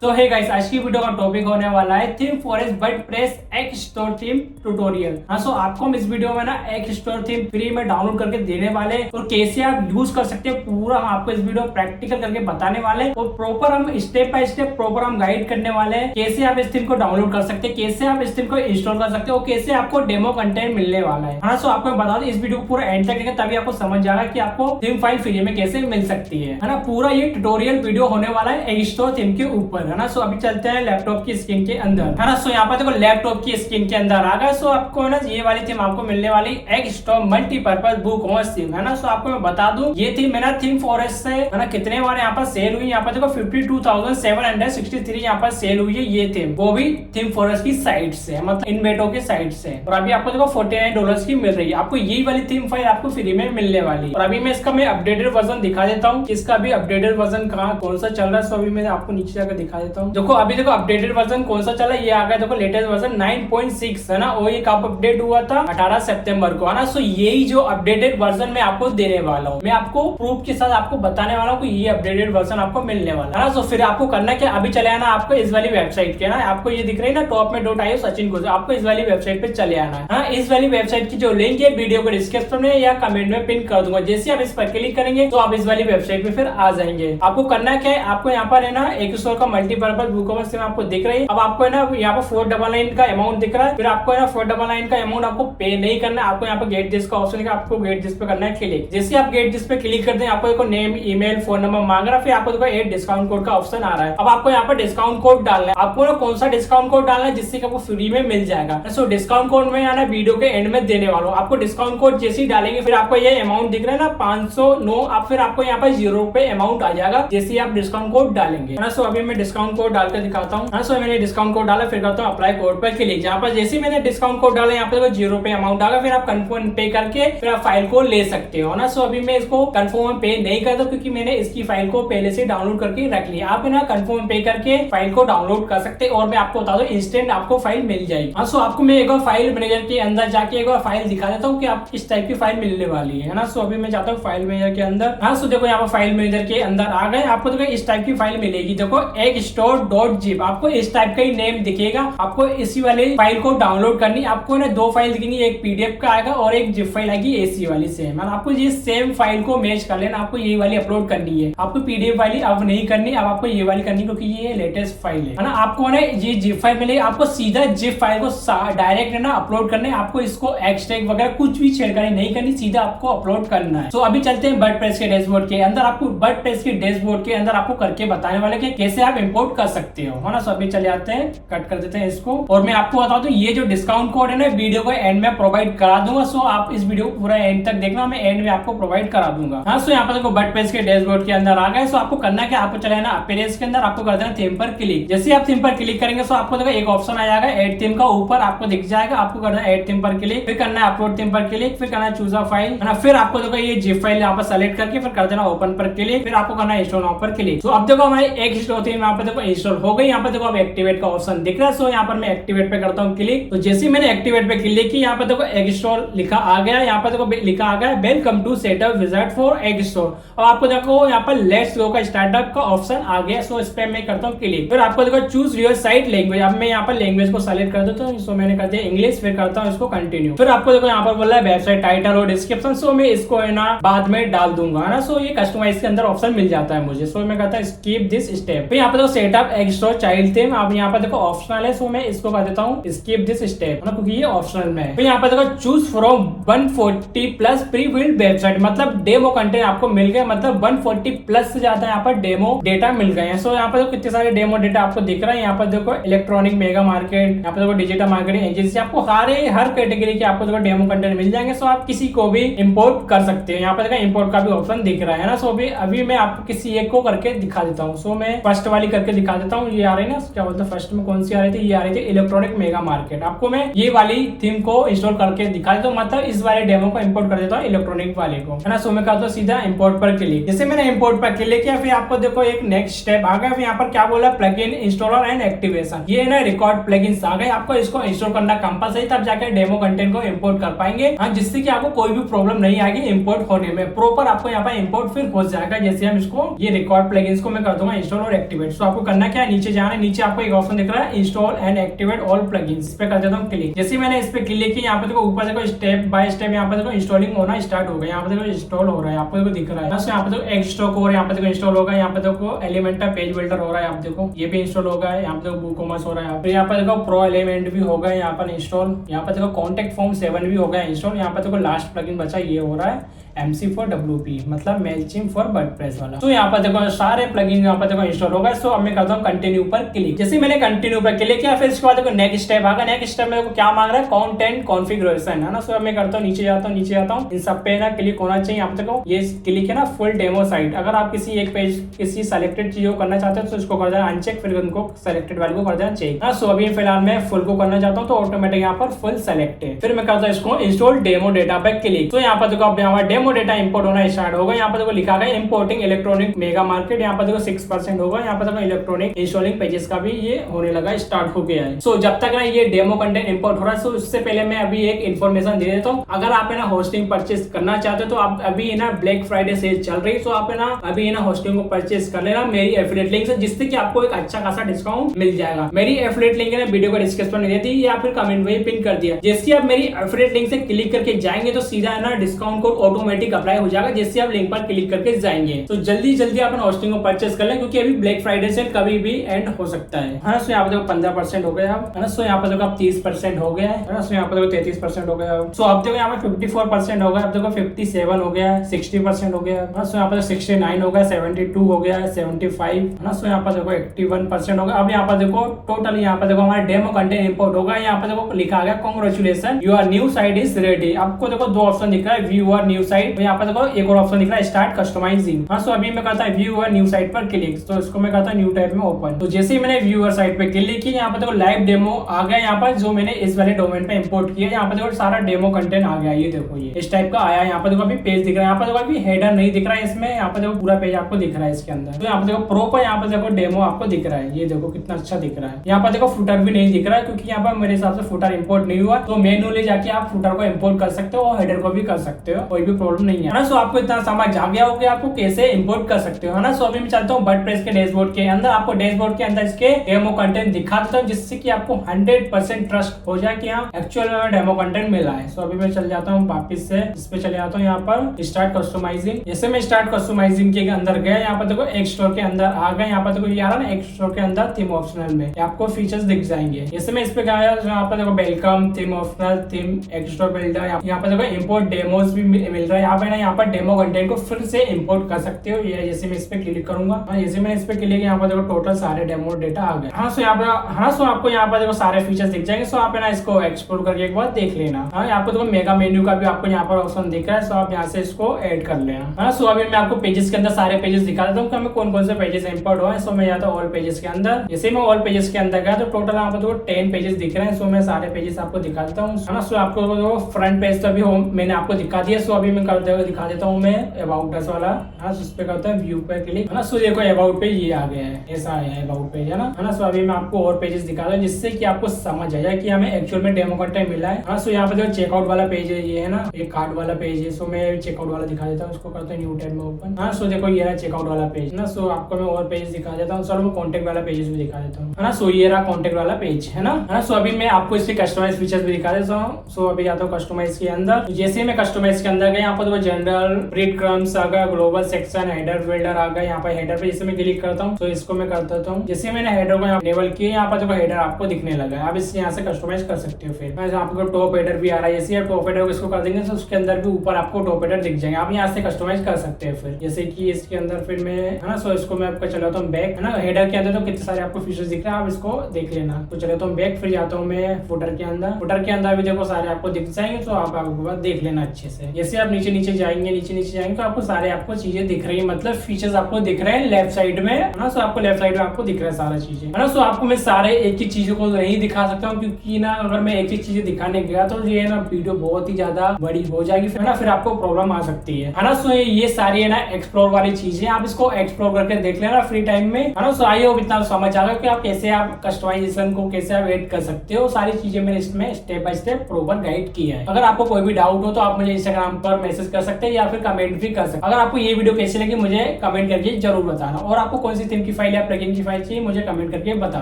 तो hey guys, आज की वीडियो का टॉपिक होने वाला है theme for WordPress XStore theme tutorial. हाँ, सो आपको हम इस वीडियो में ना एक्सस्टोर थीम फ्री में डाउनलोड करके देने वाले और कैसे आप यूज कर सकते हैं पूरा हम आपको इस वीडियो प्रैक्टिकल करके बताने वाले और प्रॉपर हम स्टेप बाय स्टेप प्रॉपर हम गाइड करने वाले हैं कैसे आप इस थीम को डाउनलोड कर सकते हैं, कैसे आप इस थीम को इंस्टॉल कर सकते हो, कैसे आपको डेमो कंटेंट मिलने वाला है। हाँ, सो आपको बता दें इस वीडियो को पूरा एंड तक देखें तभी आपको समझ जाएगा कि आपको थीम फाइल फ्री में कैसे मिल सकती है ना। पूरा ये ट्यूटोरियल वीडियो होने वाला है एक्सस्टोर थीम के ऊपर, है ना। सो अभी चलते हैं लैपटॉप की स्क्रीन के अंदर, है ना। सो यहाँ पर देखो लैपटॉप की स्क्रीन के अंदर आ गया। सो आपको ना ये वाली थीम आपको मिलने वाली एक्सस्टोर मल्टीपर्पज बुक होस्ट थीम, है ना। सो आपको मैं बता दूं ये थीम मेरा थीम फॉरेस्ट से, है ना, कितने बार यहाँ पर सेल हुई। यहाँ पर देखो 52,763 यहाँ पर सेल हुई है ये थीम, वो भी थीम फॉरेस्ट की साइट से, मतलब इन्वेटो की साइट से। और अभी आपको देखो $49 की मिल रही है। आपको यही वाली थीम फाइल आपको फ्री में मिलने वाली है। और अभी मैं इसका मैं अपडेटेड वर्जन दिखा देता हूँ, इसका भी अपडेटेड वर्जन कहाँ कौन सा चल रहा है। सो अभी मैं आपको नीचे जाकर दिखा देता हूँ। देखो अभी देखो अपडेटेड वर्जन कौन सा चला, ये आ गया देखो लेटेस्ट वर्जन 9.6, है ना। और ये कब अपडेट हुआ था 18 सितंबर को, है ना। सो यही जो अपडेटेड वर्जन मैं आपको देने वाला हूँ, मैं आपको प्रूफ के साथ आपको बताने वाला हूँ कि ये अपडेटेड वर्जन आपको मिलने वाला है ना। सो फिर आपको करना क्या, अभी चले आना आपको इस वाली वेबसाइट के, ना आपको ये दिख रही है ना टॉप में डॉट आईओ सचिन को, आपको इस वाली वेबसाइट पे चले आना है। हाँ, इस वाली वेबसाइट की जो लिंक है वीडियो को डिस्क्रिप्शन में या कमेंट में पिन कर दूंगा। जैसे आप इस पर क्लिक करेंगे तो आप इस वाली वेबसाइट पे फिर आ जाएंगे। आपको करना क्या है, आपको यहाँ पर है ना एक्सस्टोर का मल्टीपर्पज बुक आपको दिख रही है। अब आपको है ना यहाँ पर 499 का अमाउंट दिख रहा है, फिर आपको है ना 499 का अमाउंट आपको पे नहीं करना है। आपको यहाँ पर गेट दिस का ऑप्शन है, आपको गेट दिस पे करना है क्लिक। जैसे आप गेट दिस पे क्लिक करते हैं आपको देखो नेम, ईमेल, फोन नंबर मांग रहा है, फिर आपको देखो एक डिस्काउंट कोड का ऑप्शन आ रहा है। अब आपको यहाँ पर डिस्काउंट कोड डालना है। आपको ना कौन सा डिस्काउंट कोड डालना है जिससे आपको फ्री में मिल जाएगा। सो डिस्काउंट कोड में आना वीडियो के एंड में देने वाला हूँ। आपको डिस्काउंट कोड जैसे ही डालेंगे फिर आपको ये अमाउंट दिख रहा है ना 509, आप फिर आपको यहाँ पर ₹0 अमाउंट आ जाएगा जैसे आप डिस्काउंट कोड डालेंगे, ना। सो अभी मैं डिस्काउंट कोड डालकर दिखाता हूँ। सो मैंने डिस्काउंट कोड डाला, फिर करता हूँ अप्लाई कोड पर क्लिक। जहाँ पर जैसे मैंने डिस्काउंट कोड डाला यहाँ पर ₹0 अमाउंट आएगा, फिर आप कंफर्म पे करके फिर आप फाइल को ले सकते हो, ना। सो अभी मैं इसको कंफर्म पे नहीं करता क्योंकि मैंने इसकी फाइल को पहले से डाउनलोड करके रख लिया। आप ना कंफर्म पे करके फाइल को डाउनलोड कर सकते हैं और मैं आपको बता दूं इंस्टेंट आपको फाइल मिल जाएगी। हाँ, सो आपको मैं एक बार फाइल मैनेजर के अंदर जाके एक बार फाइल दिखा देता हूँ कि आप किस टाइप की फाइल मिलने वाली है ना। सो अभी मैं जाता हूँ फाइल मैनेजर के अंदर। हाँ, सो देखो यहाँ पर फाइल मैनेजर के अंदर आ गए। आपको देखो इस टाइप की फाइल मिलेगी, देखो एक्सस्टोर.zip, आपको इस टाइप का ही नेम दिखेगा। आपको इसी वाले फाइल को डाउनलोड करनी। आपको ना दो फाइल दिखेंगी, एक पीडीएफ का आएगा और एक जिप फाइल आएगी एसी वाली सेम। आपको ये सेम फाइल को मैच कर लेना, आपको ये वाली अपलोड करनी है। आपको पीडीएफ वाली अब नहीं करनी, अब आपको ये वाली करनी क्योंकि ये लेटेस्ट फाइल है ना। आपको ना ये जिप फाइल मिलेगी, आपको सीधा जिप फाइल को डायरेक्ट है ना अपलोड करने। आपको इसको एक्सट्रैक्ट वगैरह कुछ भी छेड़खानी नहीं करनी, सीधा आपको अपलोड करना है। तो अभी चलते हैं वर्डप्रेस के डैशबोर्ड के अंदर। आपको वर्डप्रेस के डैशबोर्ड के अंदर आपको करके बताने वाले कि कैसे आप इंपोर्ट कर सकते हो, है ना। सो अभी चले आते हैं, कट कर देते हैं इसको। और मैं आपको बता दूं ये जो डिस्काउंट कोड है ना वीडियो को एंड में प्रोवाइड करा दूंगा। सो आप इस वीडियो को पूरा एंड तक देखना, मैं एंड में आपको प्रोवाइड करा दूंगा। हाँ, सो यहाँ पर देखो वर्डप्रेस के डैशबोर्ड के अंदर आ गए। सो आपको करना क्या, आपको चले ना अपीयरेंस के अंदर, आपको कर देना थीम पर क्लिक। जैसे आप थीम पर क्लिक करेंगे तो आपको देखो एक ऑप्शन आ जाएगा एड थीम का, ऊपर आपको दिख जाएगा। आपको करना है एड थीम पर क्लिक, फिर करना है अपलोड थीम पर क्लिक, फिर करना है चूज अ फाइल, है ना। फिर आपको देखो ये जिप फाइल यहाँ पर सेलेक्ट करके फिर कर देना ओपन पर क्लिक, फिर आपको करना है इंस्टॉल नाउ पर क्लिक। तो अब देखो हमारी एक्सस्टोर थीम यहाँ पर देखो इंस्टॉल हो गई। यहाँ पर देखो अब एक्टिवेट का ऑप्शन दिख रहा है। सो यहाँ पर मैं एक्टिवेट पे करता हूँ क्लिक। तो जैसे मैंने एक्टिवेट पे क्लिक की यहाँ पर देखो एक्सस्टोर लिखा आ गया। यहाँ पर देखो लिखा आ गया welcome to setup wizard for XStore. अब आपको देखो यहाँ पर लेट्स गो का स्टार्टअप का ऑप्शन आ गया। सो इस पे मैं करता हूँ क्लिक, फिर आपको देखो चूज योर साइट लैंग्वेज। अब मैं यहाँ पर लैंग्वेज को सेलेक्ट कर देता हूँ। सो मैंने कर दिया इंग्लिश, फिर करता हूँ इसको कंटिन्यू। फिर आपको देखो यहाँ पर बोला है वेबसाइट टाइटल और डिस्क्रिप्शन। सो मैं इसको है ना बाद में डाल दूंगा, है ना। सो ये कस्टमाइज के अंदर ऑप्शन मिल जाता है मुझे। सो मैं कहता हूँ स्किप दिस स्टेप। फिर यहाँ पर देखो सेटअप एक्सस्टोर चाइल्ड थीम, आप यहाँ पर देखो ऑप्शनल है। सो मैं इसको कर देता हूँ स्किप दिस स्टेप, क्योंकि ये ऑप्शनल में है। फिर यहाँ पर देखो choose from 140 plus pre build website, मतलब डेमो कंटेंट आपको मिल गया, मतलब 140 प्लस से ज्यादा यहाँ पर डेमो डेटा मिल गए हैं। सो यहाँ पर कितने सारे डेमो डेटा आपको दिख रहा है। यहाँ पर देखो इलेक्ट्रॉनिक मेगा मार्केट, यहाँ पर देखो डिजिटल मार्केटिंग एजेंसी, आपको सारे हर कैटेगरी के आपको देखो डेमो कंटेंट मिल जाएंगे। सो आप किसी को भी इंपोर्ट कर सकते हैं। यहाँ पर देखो इंपोर्ट का भी ऑप्शन दिख रहा है ना। सो अभी मैं आपको किसी एक को करके दिखा देता हूँ। सो मैं फर्स्ट वाली करके दिखा देता हूँ। ये आ रही है ना, क्या बोलते हैं फर्स्ट में कौन सी आ रही थी, ये आ रही थी इलेक्ट्रॉनिक मेगा मार्केट। आपको मैं ये वाली थीम को इंस्टॉल करके दिखा देता हूँ, मतलब इस वाले डेमो को इंपोर्ट कर देता हूँ इलेक्ट्रॉनिक वाले को, है ना। सो मैं करता हूँ सीधा इंपोर्ट पर क्लिक। जैसे मैंने इंपोर्ट पर क्लिक किया फिर आपको देखो एक नेक्स्ट स्टेप आ गया। यहाँ पर क्या बोला प्लगइन इंस्टॉलर एंड एक्टिवेशन, ये ना रिकॉर्ड प्लगइन्स आ गए। आपको इसको इंस्टॉल करना कंपलसरी, तब जाकर डेमो कंटेंट को इंपोर्ट कर पाएंगे। हाँ, जिससे कि आपको कोई भी प्रॉब्लम नहीं आएगी इंपोर्ट होने में, प्रॉपर आपको यहाँ पर इंपोर्ट फिर हो जाएगा। जैसे हम इसको ये रिकॉर्ड प्लगइन्स को मैं कर दूंगा इंस्टॉल और एक्टिवेट। सो आपको करना क्या है, नीचे जाना है, नीचे आपको एक ऑप्शन दिख रहा है install and activate all plugins, इस पे कर देता हूँ क्लिक। जैसे मैंने इस पे क्लिक किया, यहाँ पे देखो ऊपर देखो स्टेप बाय स्टेप यहाँ पे देखो इंस्टॉलिंग होना स्टार्ट हो गया। यहाँ पे देखो इंस्टॉल हो रहा है, आपको देखो दिख रहा है। यहाँ पे देखो एक्सटॉक और यहाँ पे देखो इंस्टॉल होगा। यहाँ पे देखो एलिमेंटर पेज बिल्डर हो रहा है, आप देखो ये भी इंस्टॉल होगा। यहाँ पे देखो WooCommerce हो रहा है। फिर यहाँ पे देखो प्रो एलिमेंट भी होगा यहाँ पर इंस्टॉल। यहाँ पे देखो कॉन्टेक्ट फॉर्म 7 भी हो गया इंस्टॉल। यहाँ पे देखो लास्ट प्लगइन बचा ये हो रहा है MC for WP, मतलब मेलचिम्प फॉर वर्डप्रेस वाला। तो यहाँ पर देखो सारे प्लगइन यहाँ पर देखो इंस्टॉल होगा। सो अब मैं करता हूँ कंटिन्यू पर क्लिक। जैसे मैंने कंटिन्यू पर क्लिक किया, फिर इसके बाद देखो नेक्स्ट स्टेप आगा। नेक्स्ट स्टेप में देखो क्या मांग रहा है, कंटेंट कॉन्फ़िगरेशन है ना। सो अब मैं करता हूँ नीचे जाता हूँ, इन सब पे ना क्लिक होना चाहिए। यहाँ पे देखो ये क्लिक है ना फुल डेमो साइट। अगर आप किसी एक पेज किसी सेलेक्टेड चीज को करना चाहते हो तो इसको कर देना अनचेक, फिर उनको सेलेक्टेड वाले को कर देना चेक। सो अभी फिलहाल मैं फुल को करना चाहता हूँ तो ऑटोमेटिक यहाँ पर फुल सेलेक्ट है। फिर मैं करता हूँ इसको इंस्टॉल डेमो डेटा पे क्लिक। तो यहाँ पर देखो अब यहाँ पर डेमो डेटा इंपोर्ट होना स्टार्ट होगा। यहाँ पर देखो लिखा है इंपोर्टिंग इलेक्ट्रॉनिक मेगा मार्केट। यहाँ पर देखो 6% होगा। यहाँ पर देखो इलेक्ट्रॉनिक इंस्टॉलिंग पेजेस का भी ये होने लगा, स्टार्ट हो गया है। सो जब तक ना ये डेमो कंटेंट इंपोर्ट हो रहा है, सो उससे पहले मैं अभी एक इन्फॉर्मेशन दे देता हूँ। अगर आप है ना होस्टिंग परचेस करना चाहते हो तो आप अभी ना ब्लैक फ्राइडे सेल चल रही है, तो आप है ना अभी ना होस्टिंग को परचेस कर लेना मेरी एफिलिएट लिंक से, जिससे कि आपको एक अच्छा खासा डिस्काउंट मिल जाएगा। मेरी एफिलिएट लिंक है ना वीडियो को डिस्क्रिप्शन में दे दी या फिर कमेंट में पिन कर दिया। जैसे आप मेरी एफिलिएट लिंक से क्लिक करके जाएंगे तो सीधा है ना डिस्काउंट कोड ऑटोमेटिक अप्लाई हो जाएगा, जिससे आप लिंक पर क्लिक करके जाएंगे। तो जल्दी अपन होस्टिंग को परचेस कर लें, क्योंकि अभी ब्लैक फ्राइडे सेल कभी भी एंड हो सकता है। हाँ, सो यहाँ पे देखो 15% हो गया है ना। सो यहाँ पे देखो अब 30% हो गया है ना। सो यहाँ पे देखो 33% हो गया। सो अब देखो यहाँ पे 54% हो गया। अब देखो 57 हो गया, 60% हो गया ना। सो यहाँ पे 69 हो गया, 72 हो गया, 75 ना। सो यहाँ पे देखो 81% हो गया। अब यहाँ पे देखो टोटल यहाँ पे देखो हमारा डेमो कंटेंट इंपोर्ट होगा। यहाँ पे देखो लिखा गया congratulation your new site is ready. आपको देखो दो ऑप्शन दिख रहा है, व्यू और न्यू साइट। यहाँ पे देखो एक और ऑप्शन दिख रहा है स्टार्ट कस्टमाइजिंग। हाँ, सो अभी मैं करता है व्यूअर न्यू साइट पर क्लिक। तो इसको मैं करता हूँ न्यू टाइप में ओपन। तो जैसे ही मैंने व्यूअर साइट पे क्लिक किया, यहाँ पे देखो लाइव डेमो आ गया। यहाँ पर जो मैंने इस वाले डोमेन पे इंपोर्ट किया, यहाँ पे देखो सारा डेमो कंटेंट आ गया। ये देखो ये इस टाइप का आया। यहाँ पे देखो अभी पेज दिख रहा है। यहाँ पे देखो अभी हेडर नहीं दिख रहा है इसमें। यहाँ पे देखो पूरा पेज आपको दिख रहा है इसके अंदर। तो यहाँ पे देखो प्रो पर यहाँ पे देखो डेमो आपको दिख रहा है। ये देखो कितना अच्छा दिख रहा है। यहाँ पर देखो फुटर भी नहीं दिख रहा है, क्योंकि यहाँ पर मेरे हिसाब से फुटर इंपोर्ट नहीं हुआ। तो मैन्युअली जाके आप फुटर को इंपोर्ट कर सकते हो और हेडर को भी कर सकते हो, कोई भी प्रॉब्लम नहीं है ना। सो आपको इतना समझ आ गया हो कि आपको कैसे इंपोर्ट कर सकते हो, है ना। सो अभी मैं चलता हूँ वर्डप्रेस के डैशबोर्ड के अंदर। आपको डैशबोर्ड के अंदर इसके डेमो कंटेंट दिखा देता हूँ, जिससे कि आपको 100% ट्रस्ट हो जाए कि हाँ एक्चुअल में डेमो कंटेंट मिला है। सो अभी मैं चल जाता हूँ वापस से इस पे चले जाता हूँ। यहाँ पर स्टार्ट कस्टमाइजिंग। जैसे मैं स्टार्ट कस्टमाइजिंग के अंदर गया, यहाँ पर देखो एक स्टोर के अंदर आ गए। यहाँ पर देखो ये आ रहा है ना एक स्टोर के अंदर थीम ऑप्शनल में आपको फीचर्स दिख जाएंगे। जैसे मैं इस पे गया, यहाँ पर देखो welcome theme optional theme extra builder. यहाँ पर देखो इंपोर्ट डेमोज भी मिल रहा है। यहाँ पे ना यहाँ पर डेमो कंटेंट को फिर से इंपोर्ट कर सकते हो। ये जैसे मैं इस पे क्लिक करूंगा, जैसे मैंने इस पे क्लिक यहाँ पर देखो टोटल सारे डेमो डेटा आ गए। हाँ, सो यहाँ पर हाँ, सो आपको यहाँ पर देखो सारे फीचर्स दिख जाएंगे। सो आप है ना इसको एक्सप्लोर करके एक बार देख लेना। हाँ, यहाँ पर देखो मेगा मेन्यू का भी आपको यहाँ पर ऑप्शन दिख रहा है। सो आप यहाँ से इसको ऐड कर लेना। हाँ, सो अभी मैं आपको पेजेस के अंदर सारे पेजेस दिखा देता हूँ कि हमें कौन कौन से पेजेस इंपोर्ट हुए हैं। सो मैं जाता हूँ ऑल पेजेस के अंदर। जैसे मैं ऑल पेजेस के अंदर गया तो टोटल यहाँ पर देखो 10 पेजेस दिख रहे हैं। सो मैं सारे पेजेस आपको दिखा देता हूँ, है ना। सो आपको फ्रंट पेज तो अभी मैंने आपको दिखा दिया। सो अभी मैं करते हुए दिखा देता हूँ मैं अबाउट अस वाला। हाँ, उस पे करता है व्यू पे क्लिक, है ना। सो देखो अबाउट पेज ये आ गया है, ऐसा आया है अबाउट पेज, है ना। सो अभी मैं आपको और पेजेस दिखा दूं जिससे कि आपको समझ आ जाए कि हमें एक्चुअल में डेमो कंटेंट मिला है। हाँ, सो यहाँ पे देखो चेकआउट वाला पेज है, ये है ना एक कार्ड वाला पेज है। सो मैं चेकआउट वाला दिखा देता हूँ, उसको करता हूँ न्यू टैब में ओपन। हाँ, सो देखो ये रहा चेकआउट वाला पेज ना। सो आपको मैं और पेज दिखा देता हूँ। चलो मैं कॉन्टेक्ट वाला पेजेस भी दिखा देता हूँ, है ना। सो ये रहा कॉन्टेक्ट वाला पेज, है ना। सो अभी मैं आपको इसके कस्टमाइज फीचर्स भी दिखा देता हूँ। सो अभी आता हूँ कस्टमाइज के अंदर। जैसे मैं कस्टमाइज के अंदर गया, यहाँ पर जनरल ब्रेड क्रम्स आ गया, ग्लोबल सेक्शन, हेडर बिल्डर आ गया। यहाँ पर हेडर पे जैसे मैं क्लिक करता हूँ तो इसको मैं कर देता हूँ। जैसे मैंने हेडर को इनेबल किया, यहाँ पर देखो हेडर आपको दिखने लगा है। आप इससे यहाँ से कस्टमाइज कर सकते हो। फिर आपको टॉप हेडर भी आ रहा है। जैसे आप टॉप हेडर को इसको कर देंगे तो उसके अंदर भी ऊपर आपको टॉप हेडर दिख जाएंगे। आप यहाँ से कस्टमाइज कर सकते हैं। फिर जैसे कि इसके अंदर फिर मैं, है ना। सो इसको मैं आपको चलाता हूँ बैक, है ना। हेडर के अंदर तो कितने सारे आपको फीचर्स दिख रहे हैं, आप इसको देख लेना। तो चलाता हूँ बैक, फिर जाता हूँ मैं फुटर के अंदर। फुटर के अंदर भी देखो सारे आपको दिख जाएंगे, तो आप देख लेना अच्छे से। जैसे आप नीचे नीचे जाएंगे तो आपको सारे आपको चीजें दिख रही है, मतलब फीचर्स आपको दिख रहे हैं लेफ्ट साइड में, है ना। सो आपको लेफ्ट साइड में आपको दिख रहा है सारा चीजें, है ना। सो आपको मैं सारे एक ही चीजों को नहीं दिखा सकता हूँ, क्योंकि ना अगर मैं एक ही चीजें दिखाने गया तो ये ना वीडियो बहुत ही ज्यादा बड़ी हो जाएगी, है ना। फिर आपको प्रॉब्लम आ सकती है ना। सो ये सारी है ना एक्सप्लोर वाली चीजें, आप इसको एक्सप्लोर करके देख लेना फ्री टाइम में, है ना। सो आई होप इतना समझ आ गया कि आप कैसे आप कस्टमाइजेशन को कैसे आप ऐड कर सकते हो। सारी चीजें मैंने इसमें step by step proper guide किया है। अगर आपको कोई भी डाउट हो तो आप मुझे इंस्टाग्राम पर मैसेज मैसेज कर सकते हैं या फिर कमेंट भी कर सकते हैं। अगर आपको ये वीडियो कैसी लगी मुझे कमेंट करके जरूर बताना, और आपको कौन सी थीम की फाइल या प्लगइन की फाइल चाहिए मुझे कमेंट करके बता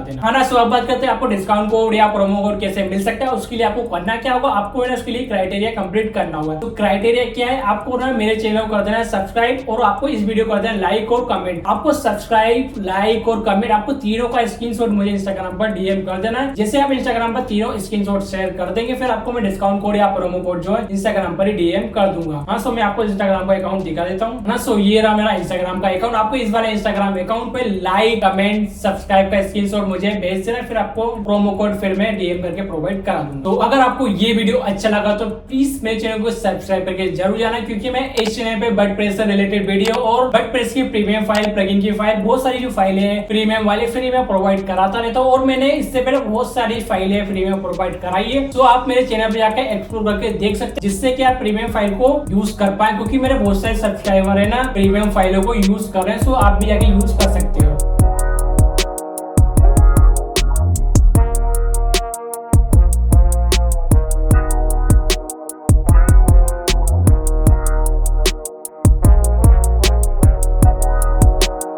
देना। हाँ ना, सो अब बात करते हैं आपको डिस्काउंट कोड या प्रोमो कोड कैसे मिल सकता है। उसके लिए आपको करना क्या होगा, आपको उसके लिए क्राइटेरिया कंप्लीट करना होगा। तो क्राइटेरिया क्या है, आपको ना मेरे चैनल को कर देना है सब्सक्राइब, और आपको इस वीडियो कर देना लाइक और कमेंट। आपको सब्सक्राइब, लाइक और कमेंट, आपको तीनों का स्क्रीनशॉट मुझे इंस्टाग्राम पर डीएम कर देना है। जैसे आप इंस्टाग्राम पर तीनों स्क्रीनशॉट शेयर कर देंगे, फिर आपको मैं डिस्काउंट कोड या प्रोमो कोड जो है इंस्टाग्राम पर ही डीएम कर दूंगा। हाँ, सो मैं आपको इंस्टाग्राम का अकाउंट दिखा देता हूँ ना। सो ये रहा मेरा इंस्टाग्राम का अकाउंट। आपको इस वाले इंस्टाग्राम अकाउंट पे लाइक, कमेंट, सब्सक्राइब का स्क्रीनशॉट मुझे भेज देना, फिर आपको प्रोमो कोड फिर मैं डीएम करके प्रोवाइड करा दूंगा। तो अगर आपको ये वीडियो अच्छा लगा तो प्लीज मेरे चैनल को सब्सक्राइब करके जरूर जाना, क्योंकि मैं इस चैनल पे वर्डप्रेस से रिलेटेड वीडियो और वर्डप्रेस की प्रीमियम फाइल, प्लगइन की फाइल, बहुत सारी जो फाइलें हैं प्रीमियम वाली फ्री में प्रोवाइड कराता रहता हूँ। और मैंने इससे पहले बहुत सारी फाइलें फ्री में प्रोवाइड कराई है, तो आप मेरे चैनल पे जाकर एक्सप्लोर करके देख सकते हैं, जिससे कि आप प्रीमियम फाइल को यूज कर पाए, क्योंकि मेरे बहुत सारे सब्सक्राइबर है ना प्रीमियम फाइलों को यूज कर रहे हैं। सो आप भी जाके यूज कर सकते हो।